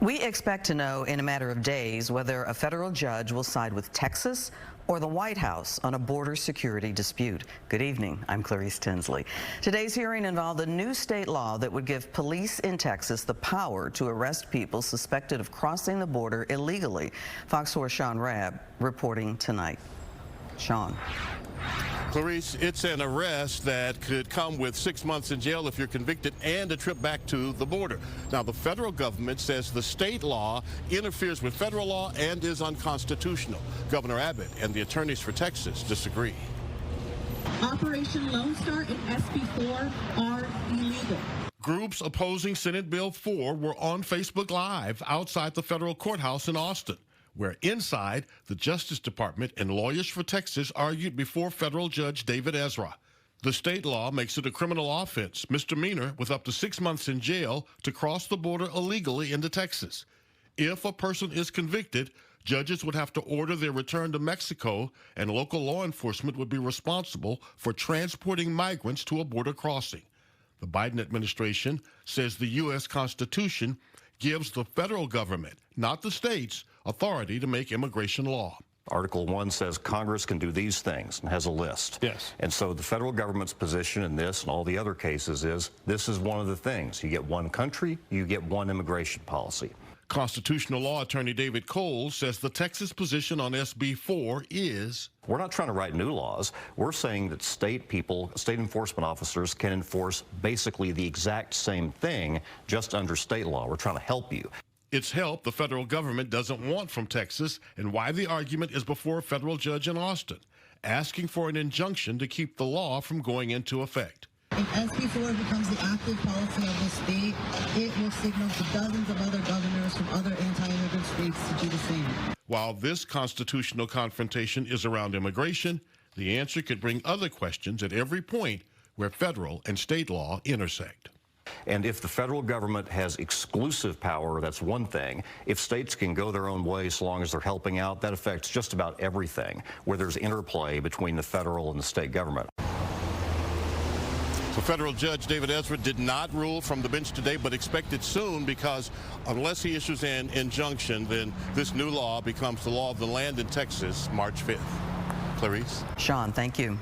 We expect to know in a matter of days whether a federal judge will side with Texas or the White House on a border security dispute. Good evening, I'm Clarice Tinsley. Today's hearing involved a new state law that would give police in Texas the power to arrest people suspected of crossing the border illegally. Fox 4's Sean Rabb reporting tonight. Sean. Clarice, it's an arrest that could come with 6 months in jail if you're convicted and a trip back to the border. Now, the federal government says the state law interferes with federal law and is unconstitutional. Governor Abbott and the attorneys for Texas disagree. Operation Lone Star and SB4 are illegal. Groups opposing Senate Bill 4 were on Facebook Live outside the federal courthouse in Austin, where inside, the Justice Department and Lawyers for Texas argued before federal judge David Ezra. The state law makes it a criminal offense, misdemeanor, with up to 6 months in jail to cross the border illegally into Texas. If a person is convicted, judges would have to order their return to Mexico, and local law enforcement would be responsible for transporting migrants to a border crossing. The Biden administration says the U.S. Constitution gives the federal government, not the states, authority to make immigration law. Article 1 says Congress can do these things and has a list. Yes. And so the federal government's position in this and all the other cases is this is one of the things. You get one country, you get one immigration policy. Constitutional law attorney David Cole says the Texas position on SB 4 is... We're not trying to write new laws. We're saying that state enforcement officers can enforce basically the exact same thing just under state law. We're trying to help you. It's help the federal government doesn't want from Texas, and why the argument is before a federal judge in Austin, asking for an injunction to keep the law from going into effect. If SB4 becomes the active policy of the state, it will signal to dozens of other governors from other anti-immigrant states to do the same. While this constitutional confrontation is around immigration, the answer could bring other questions at every point where federal and state law intersect. And if the federal government has exclusive power, that's one thing. If states can go their own way so long as they're helping out, that affects just about everything where there's interplay between the federal and the state government. So federal judge David Ezra did not rule from the bench today, but expected soon, because unless he issues an injunction, then this new law becomes the law of the land in Texas March 5th. Clarice? Sean, thank you.